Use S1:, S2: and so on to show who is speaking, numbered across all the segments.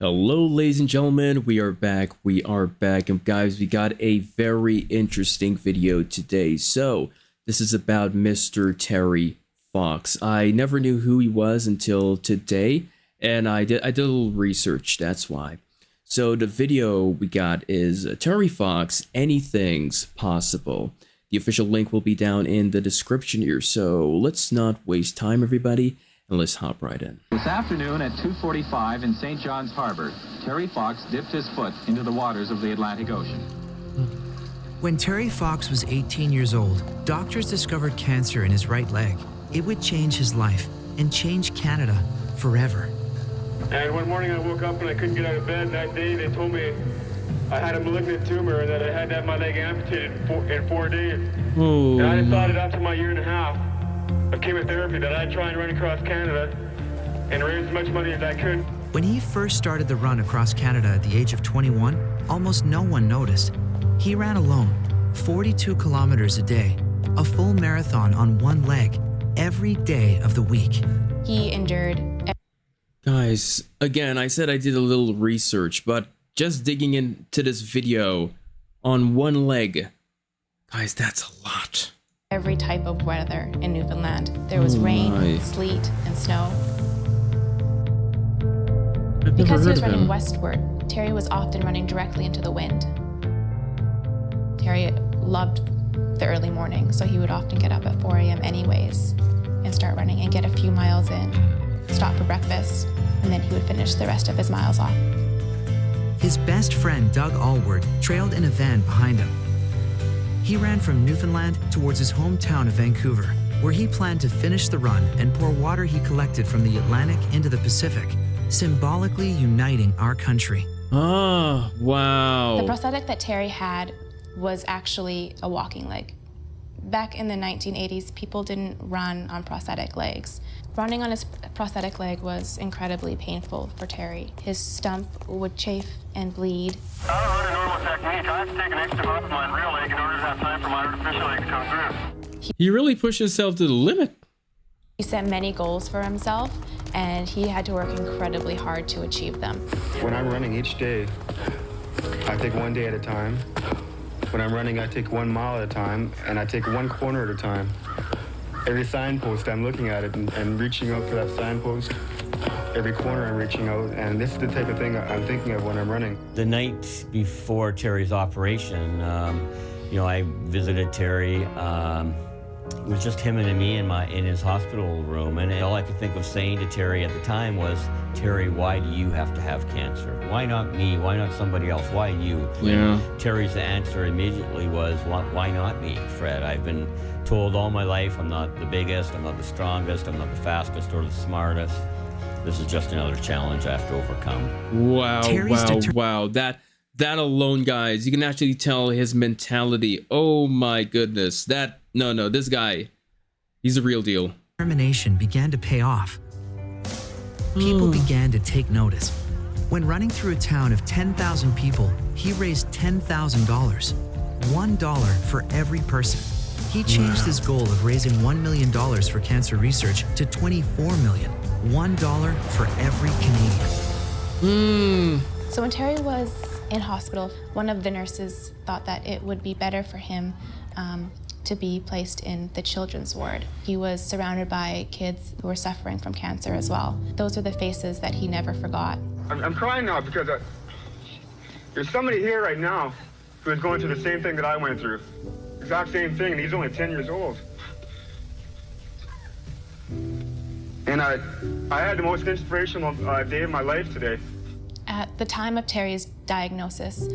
S1: Hello, ladies and gentlemen, we are back, and guys, we got a very interesting video today. So, this is about Mr. Terry Fox. I never knew who he was until today, and I did a little research, that's why. So, the video we got is Terry Fox, Anything's Possible. The official link will be down in the description here, so let's not waste time, everybody. And let's hop right in.
S2: This afternoon at 2:45 in St. John's Harbor, Terry Fox dipped his foot into the waters of the Atlantic Ocean.
S3: When Terry Fox was 18 years old, doctors discovered cancer in his right leg. It would change his life and change Canada forever.
S4: And one morning I woke up and I couldn't get out of bed. That day they told me I had a malignant tumor and that I had to have my leg amputated in 4 days.
S1: Oh.
S4: And I decided after my year and a half of chemotherapy that I'd try and run across Canada and raise as much money as I could.
S3: When he first started the run across Canada at the age of 21, almost no one noticed. He ran alone, 42 kilometers a day, a full marathon on one leg, every day of the week.
S5: He endured.
S1: Guys, again, I said I did a little research, but just digging into this video on one leg, guys, that's a lot.
S5: Every type of weather in Newfoundland. There was rain, sleet, and snow. Because he was running westward, Terry was often running directly into the wind. Terry loved the early morning, so he would often get up at 4 a.m. anyways and start running and get a few miles in, stop for breakfast, and then he would finish the rest of his miles off.
S3: His best friend, Doug Allward, trailed in a van behind him. He ran from Newfoundland towards his hometown of Vancouver, where he planned to finish the run and pour water he collected from the Atlantic into the Pacific, symbolically uniting our country.
S1: Oh, wow.
S5: The prosthetic that Terry had was actually a walking leg. Back in the 1980s, people didn't run on prosthetic legs. Running on his prosthetic leg was incredibly painful for Terry. His stump would chafe and bleed.
S4: I don't run a normal technique. I have to take an extra off my real leg in order to have time for my artificial leg to come through.
S1: He really pushed himself to the limit.
S5: He set many goals for himself, and he had to work incredibly hard to achieve them.
S6: When I'm running each day, I take one day at a time. When I'm running, I take 1 mile at a time, and I take one corner at a time. Every signpost, I'm looking at it and reaching out for that signpost. Every corner, I'm reaching out, and this is the type of thing I'm thinking of when I'm running.
S7: The night before Terry's operation, I visited Terry. It was just him and me in his hospital room, and all I could think of saying to Terry at the time was, "Terry, why do you have to have cancer? Why not me? Why not somebody else? Why you?"
S1: Yeah.
S7: And Terry's answer immediately was, "Why not me, Fred? I've been told all my life I'm not the biggest, I'm not the strongest, I'm not the fastest or the smartest. This is just another challenge I have to overcome."
S1: Wow, wow. That alone, guys, you can actually tell his mentality. Oh my goodness. No, this guy, he's a real deal.
S3: Determination began to pay off. People began to take notice. When running through a town of 10,000 people, he raised $10,000, $1 for every person. He changed his goal of raising $1 million for cancer research to $24 million, $1 for every Canadian.
S5: So when Terry was in hospital, one of the nurses thought that it would be better for him to be placed in the children's ward. He was surrounded by kids who were suffering from cancer as well. Those are the faces that he never forgot.
S4: I'm crying now because there's somebody here right now who is going through the same thing that I went through. Exact same thing, and he's only 10 years old. And I had the most inspirational day of my life today.
S5: At the time of Terry's diagnosis,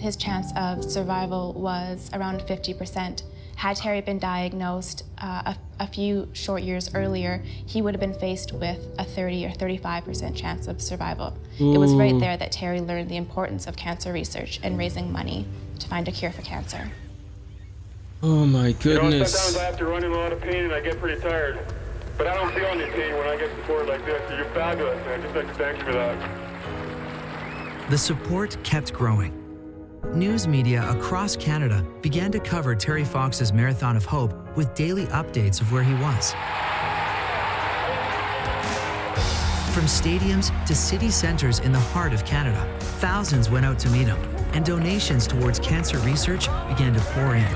S5: his chance of survival was around 50%. Had Terry been diagnosed a few short years earlier, he would have been faced with a 30 or 35% chance of survival. It was right there that Terry learned the importance of cancer research and raising money to find a cure for cancer.
S1: Oh my goodness.
S4: Sometimes I have to run in a lot of pain and I get pretty tired. But I don't feel any pain when I get support like this. So you're fabulous, and I'd just like to thank you for that.
S3: The support kept growing. News media across Canada began to cover Terry Fox's Marathon of Hope with daily updates of where he was. From stadiums to city centers in the heart of Canada, thousands went out to meet him, and donations towards cancer research began to pour in.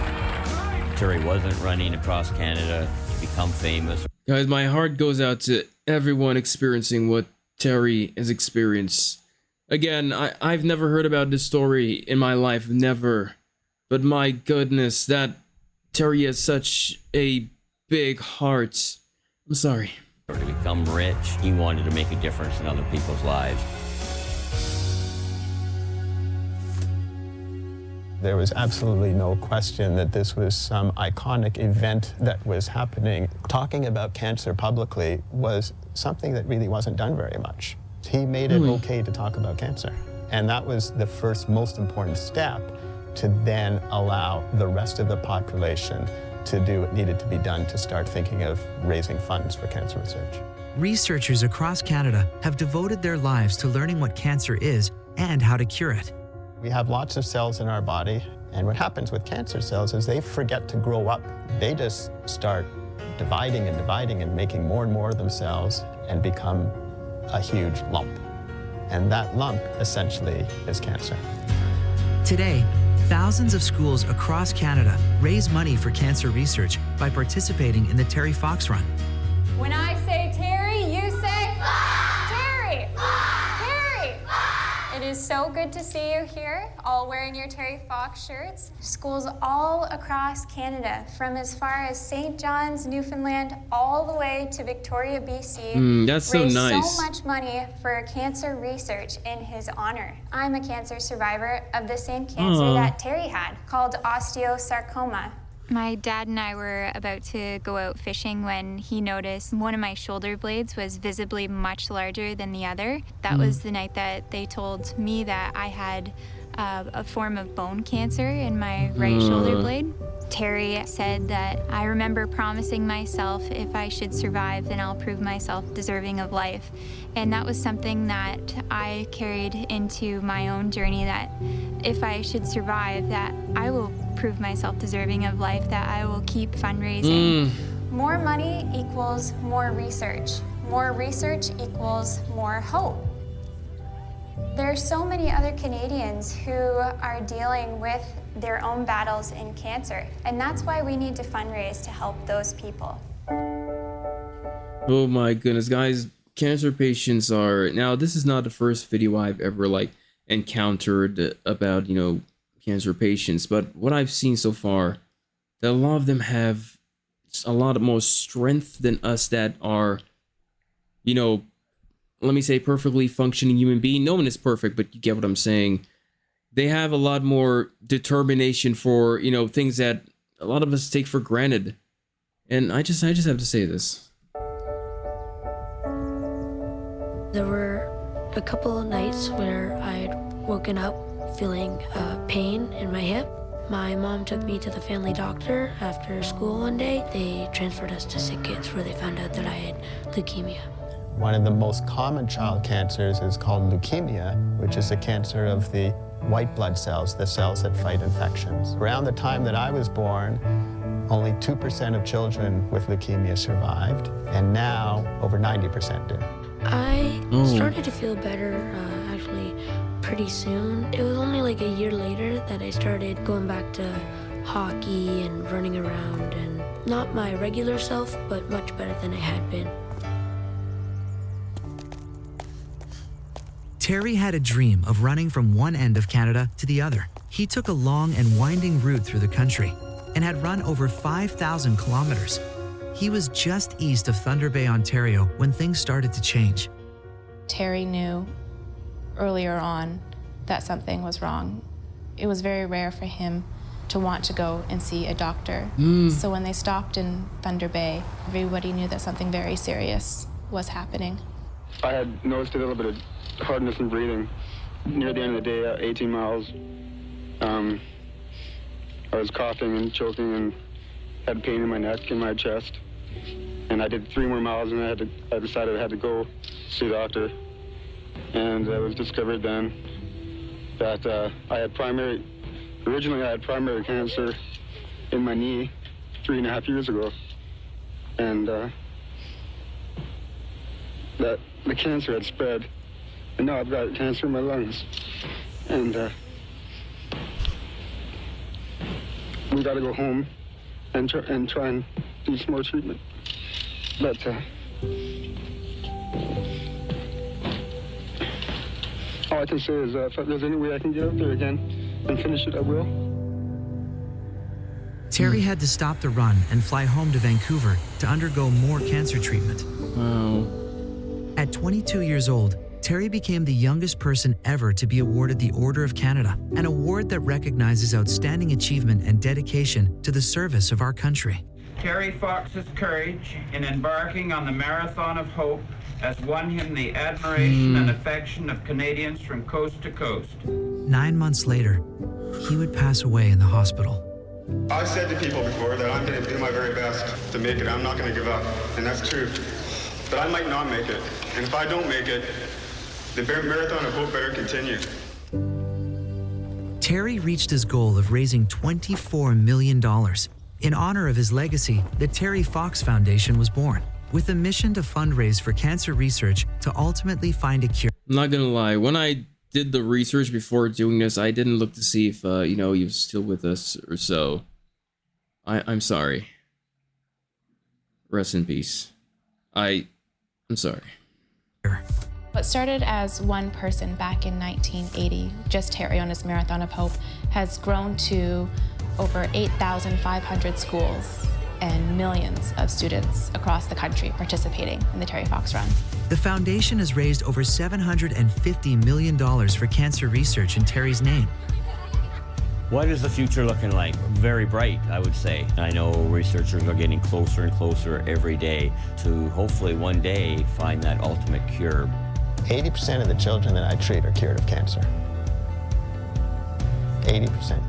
S7: Terry wasn't running across Canada to become famous.
S1: Guys, my heart goes out to everyone experiencing what Terry has experienced. Again, I've never heard about this story in my life, never. But my goodness, that Terry has such a big heart. I'm sorry.
S7: To become rich, he wanted to make a difference in other people's lives.
S8: There was absolutely no question that this was some iconic event that was happening. Talking about cancer publicly was something that really wasn't done very much. He made it okay to talk about cancer. And that was the first most important step to then allow the rest of the population to do what needed to be done to start thinking of raising funds for cancer research.
S3: Researchers across Canada have devoted their lives to learning what cancer is and how to cure it.
S8: We have lots of cells in our body, and what happens with cancer cells is they forget to grow up. They just start dividing and making more and more of themselves and become a huge lump. And that lump essentially is cancer.
S3: Today, thousands of schools across Canada raise money for cancer research by participating in the Terry Fox Run.
S9: When I say Terry, you say Terry! Terry! It is so good to see you here, all wearing your Terry Fox shirts. Schools all across Canada, from as far as St. John's, Newfoundland, all the way to Victoria, BC,
S1: that's so
S9: raise
S1: nice.
S9: so much money for cancer research in his honor. I'm a cancer survivor of the same cancer that Terry had, called osteosarcoma. My dad and I were about to go out fishing when he noticed one of my shoulder blades was visibly much larger than the other. That was the night that they told me that I had a form of bone cancer in my right shoulder blade. Terry said that I remember promising myself if I should survive, then I'll prove myself deserving of life. And that was something that I carried into my own journey, that if I should survive, that I will prove myself deserving of life, that I will keep fundraising. More money equals more research. More research equals more hope. There are so many other Canadians who are dealing with their own battles in cancer, and that's why we need to fundraise to help those people.
S1: Oh my goodness, guys, cancer patients are... Now, this is not the first video I've ever, encountered about, cancer patients, but what I've seen so far, that a lot of them have a lot more strength than us that are, let me say, perfectly functioning human being. No one is perfect, but you get what I'm saying. They have a lot more determination for, things that a lot of us take for granted. And I just have to say this.
S10: There were a couple of nights where I had woken up feeling pain in my hip. My mom took me to the family doctor after school one day. They transferred us to Sick Kids where they found out that I had leukemia.
S8: One of the most common child cancers is called leukemia, which is a cancer of the white blood cells, the cells that fight infections. Around the time that I was born, only 2% of children with leukemia survived, and now over 90% do.
S10: I started to feel better actually pretty soon. It was only like a year later that I started going back to hockey and running around, and not my regular self, but much better than I had been.
S3: Terry had a dream of running from one end of Canada to the other. He took a long and winding route through the country and had run over 5,000 kilometers. He was just east of Thunder Bay, Ontario, when things started to change.
S5: Terry knew earlier on that something was wrong. It was very rare for him to want to go and see a doctor. So when they stopped in Thunder Bay, everybody knew that something very serious was happening.
S6: I had noticed a little bit of hardness in breathing. Near the end of the day, 18 miles, I was coughing and choking and had pain in my neck and my chest. And I did 3 more miles, and I decided I had to go see a doctor. And it was discovered then that originally I had primary cancer in my knee 3.5 years ago. And that the cancer had spread, and now I've got cancer in my lungs. And we got to go home and try and do some more treatment. But all I can say is if there's any way I can get out there again and finish it, I will.
S3: Terry had to stop the run and fly home to Vancouver to undergo more cancer treatment.
S1: Wow.
S3: At 22 years old, Terry became the youngest person ever to be awarded the Order of Canada, an award that recognizes outstanding achievement and dedication to the service of our country.
S11: Terry Fox's courage in embarking on the Marathon of Hope has won him the admiration and affection of Canadians from coast to coast.
S3: 9 months later, he would pass away in the hospital.
S6: I've said to people before that I'm going to do my very best to make it. I'm not going to give up, and that's true. But I might not make it, and if I don't make it, the Marathon of Hope better continue.
S3: Terry reached his goal of raising $24 million. In honor of his legacy, the Terry Fox Foundation was born, with a mission to fundraise for cancer research to ultimately find a cure.
S1: I'm not gonna lie, when I did the research before doing this, I didn't look to see if, he was still with us or so. I'm sorry. Rest in peace. I'm sorry.
S5: What started as one person back in 1980, just Terry on his Marathon of Hope, has grown to over 8,500 schools and millions of students across the country participating in the Terry Fox Run.
S3: The foundation has raised over $750 million for cancer research in Terry's name.
S7: What is the future looking like? Very bright, I would say. I know researchers are getting closer and closer every day to hopefully one day find that ultimate cure.
S8: 80% of the children that I treat are cured of cancer. 80%.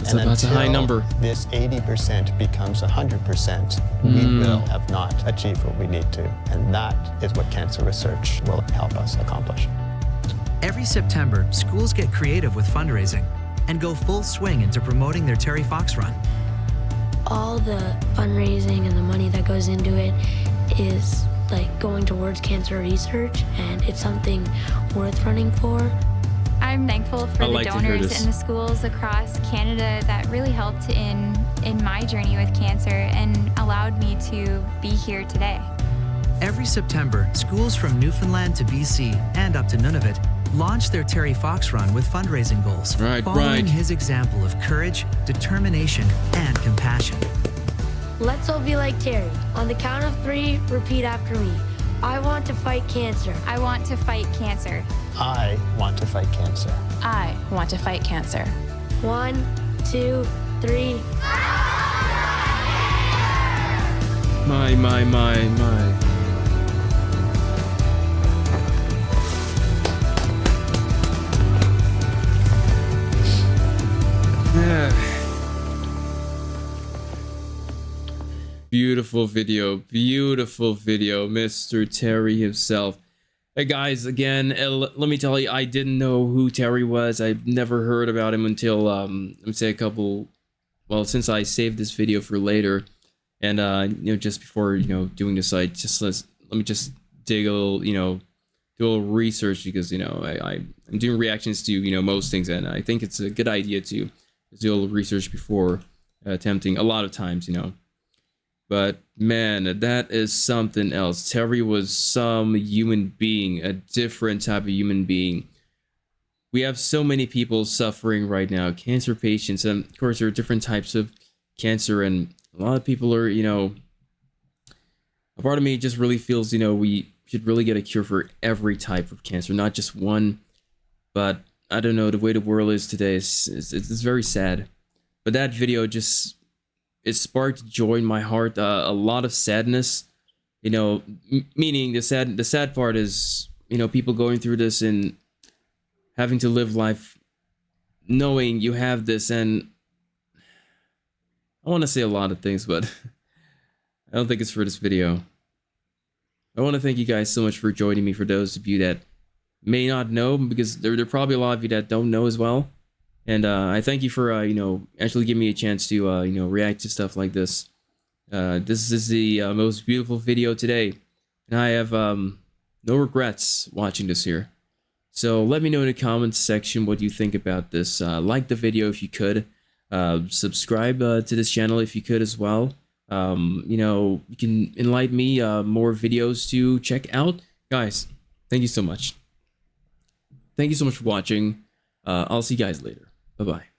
S1: That's a high number.
S8: This 80% becomes 100%, we will have not achieved what we need to. And that is what cancer research will help us accomplish.
S3: Every September, schools get creative with fundraising and go full swing into promoting their Terry Fox Run.
S10: All the fundraising and the money that goes into it is like going towards cancer research, and it's something worth running for.
S9: I'm thankful for the donors in the schools across Canada that really helped in my journey with cancer and allowed me to be here today.
S3: Every September, schools from Newfoundland to BC and up to Nunavut launch their Terry Fox Run with fundraising goals, following his example of courage, determination, and compassion.
S10: Let's all be like Terry. On the count of 3, repeat after me. I want to fight cancer.
S9: I want to fight cancer.
S8: I want to fight cancer.
S5: I want to fight cancer.
S10: 1, 2, 3.
S1: My. Beautiful video, Mr. Terry himself. Hey guys, again, let me tell you, I didn't know who Terry was. I've never heard about him until, since I saved this video for later. And, just before, doing this, let me just dig a little, do a little research because, I'm doing reactions to, most things. And I think it's a good idea to do a little research before attempting a lot of times, But man, that is something else. Terry was some human being, a different type of human being. We have so many people suffering right now, cancer patients, and of course there are different types of cancer, and a lot of people are, a part of me just really feels, we should really get a cure for every type of cancer, not just one. But I don't know, the way the world is today, it's very sad. But that video just... it sparked joy in my heart, a lot of sadness, meaning the sad part is, people going through this and having to live life knowing you have this. And I want to say a lot of things, but I don't think it's for this video. I want to thank you guys so much for joining me. For those of you that may not know, because there are probably a lot of you that don't know as well. And I thank you for, actually giving me a chance to, react to stuff like this. This is the most beautiful video today. And I have no regrets watching this here. So let me know in the comments section what you think about this. Like the video if you could. Subscribe to this channel if you could as well. You know, you can enlighten me more videos to check out. Guys, thank you so much. Thank you so much for watching. I'll see you guys later. Bye-bye.